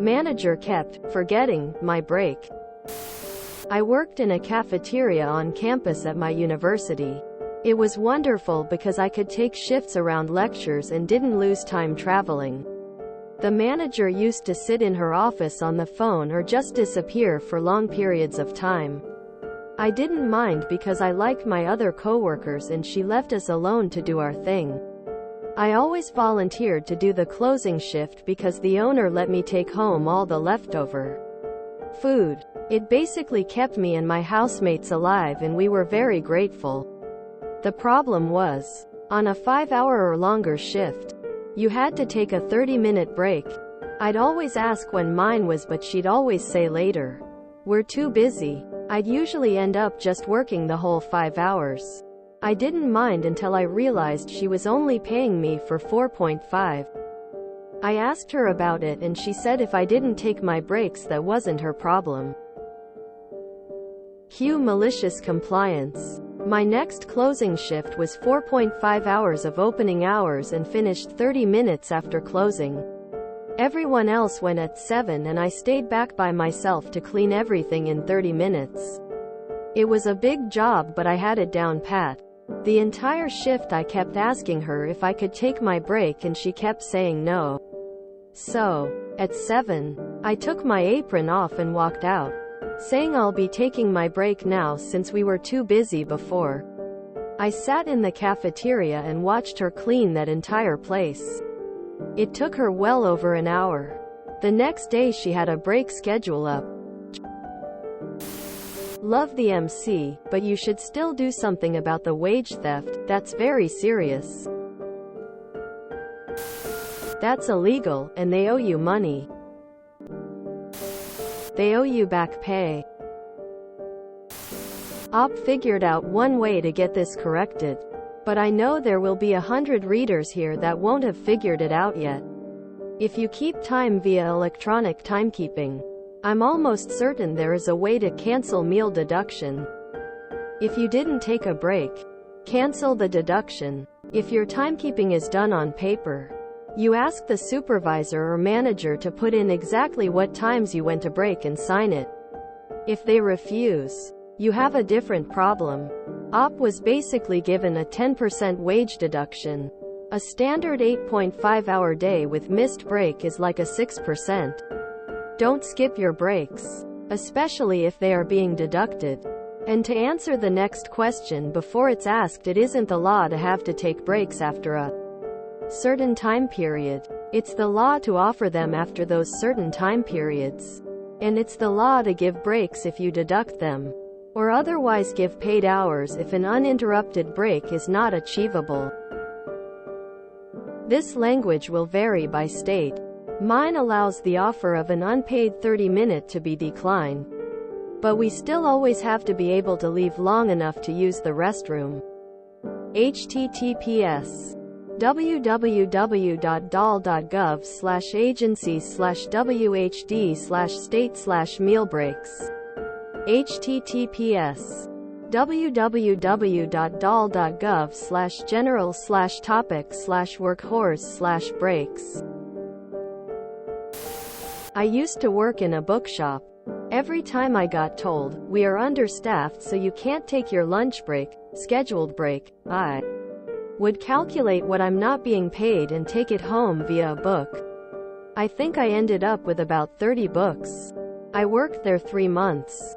Manager kept forgetting my break. I worked in a cafeteria on campus at my university. It was wonderful because I could take shifts around lectures and didn't lose time traveling. The manager used to sit in her office on the phone or just disappear for long periods of time. I didn't mind because I liked my other coworkers and she left us alone to do our thing. I always volunteered to do the closing shift because the owner let me take home all the leftover food. It basically kept me and my housemates alive and we were very grateful. The problem was, on a 5-hour or longer shift, you had to take a 30-minute break. I'd always ask when mine was, but she'd always say later. We're too busy. I'd usually end up just working the whole 5 hours. I didn't mind until I realized she was only paying me for 4.5. I asked her about it and she said if I didn't take my breaks that wasn't her problem. Cue malicious compliance. My next closing shift was 4.5 hours of opening hours and finished 30 minutes after closing. Everyone else went at 7 and I stayed back by myself to clean everything in 30 minutes. It was a big job, but I had it down pat. The entire shift I kept asking her if I could take my break and she kept saying no. So, at 7, I took my apron off and walked out, saying I'll be taking my break now since we were too busy before. I sat in the cafeteria and watched her clean that entire place. It took her well over an hour. The next day she had a break schedule up. Love the MC, but you should still do something about the wage theft. That's very serious. That's illegal, and they owe you money. They owe you back pay. Op figured out one way to get this corrected. But I know there will be 100 readers here that won't have figured it out yet. If you keep time via electronic timekeeping, I'm almost certain there is a way to cancel meal deduction. If you didn't take a break, cancel the deduction. If your timekeeping is done on paper, you ask the supervisor or manager to put in exactly what times you went to break and sign it. If they refuse, you have a different problem. Op was basically given a 10% wage deduction. A standard 8.5-hour day with missed break is like a 6%. Don't skip your breaks, especially if they are being deducted. And to answer the next question before it's asked, it isn't the law to have to take breaks after a certain time period. It's the law to offer them after those certain time periods. And it's the law to give breaks if you deduct them, or otherwise give paid hours if an uninterrupted break is not achievable. This language will vary by state. Mine allows the offer of an unpaid 30-minute to be declined. But we still always have to be able to leave long enough to use the restroom. https www.dal.gov/agencies/whd/state/meal-breaks. https www.dal.gov/general/topics/workhorse/breaks. I used to work in a bookshop. Every time I got told, "We are understaffed so you can't take your lunch break, scheduled break," I would calculate what I'm not being paid and take it home via a book. I think I ended up with about 30 books. I worked there 3 months.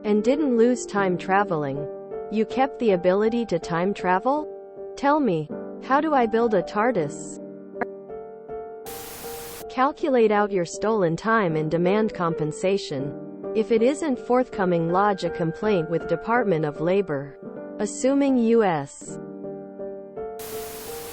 And didn't lose time traveling. You kept the ability to time travel? Tell me, how do I build a TARDIS? Calculate out your stolen time and demand compensation. If it isn't forthcoming, lodge a complaint with Department of Labor. Assuming U.S.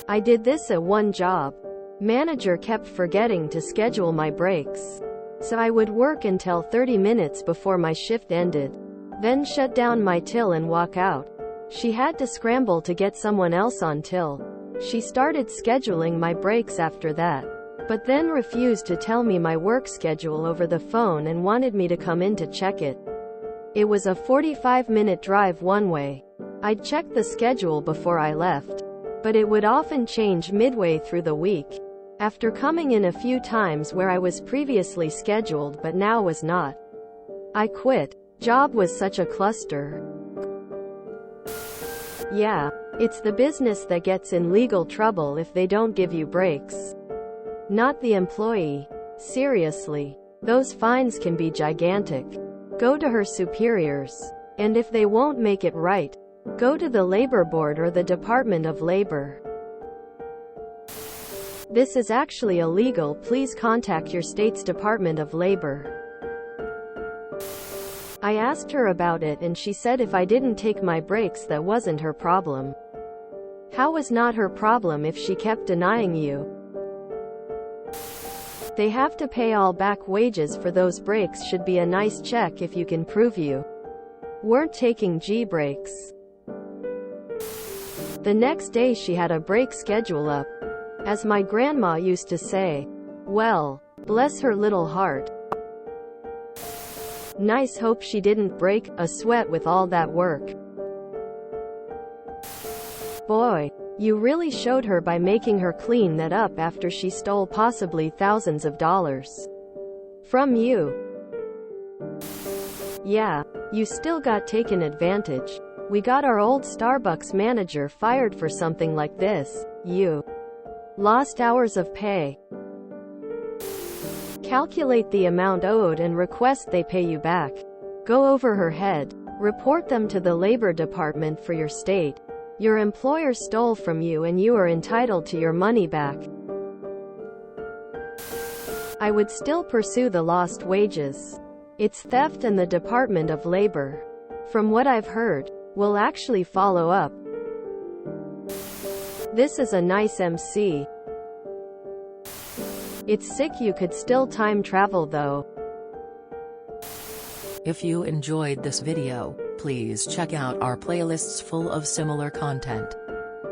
I did this at one job. Manager kept forgetting to schedule my breaks. So I would work until 30 minutes before my shift ended, then shut down my till and walk out. She had to scramble to get someone else on till. She started scheduling my breaks after that, but then refused to tell me my work schedule over the phone and wanted me to come in to check it. It was a 45-minute drive one way. I'd check the schedule before I left, but it would often change midway through the week. After coming in a few times where I was previously scheduled but now was not, I quit. Job was such a cluster. Yeah, it's the business that gets in legal trouble if they don't give you breaks, not the employee. Seriously, those fines can be gigantic. Go to her superiors. And if they won't make it right, go to the Labor Board or the Department of Labor. This is actually illegal. Please contact your state's Department of Labor. I asked her about it and she said if I didn't take my breaks that wasn't her problem. How was not her problem if she kept denying you? They have to pay all back wages for those breaks. Should be a nice check if you can prove you weren't taking G breaks. The next day she had a break schedule up. As my grandma used to say, well, bless her little heart. Nice. Hope she didn't break a sweat with all that work. Boy, you really showed her by making her clean that up after she stole possibly thousands of dollars from you. Yeah, you still got taken advantage. We got our old Starbucks manager fired for something like this. You lost hours of pay. Calculate the amount owed and request they pay you back. Go over her head. Report them to the Labor Department for your state. Your employer stole from you and you are entitled to your money back. I would still pursue the lost wages. It's theft and the Department of Labor, from what I've heard, will actually follow up. This is a nice MC. It's sick you could still time travel though. If you enjoyed this video, please check out our playlists full of similar content.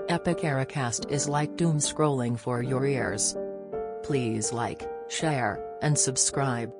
Epic Ericast is like doom scrolling for your ears. Please like, share, and subscribe.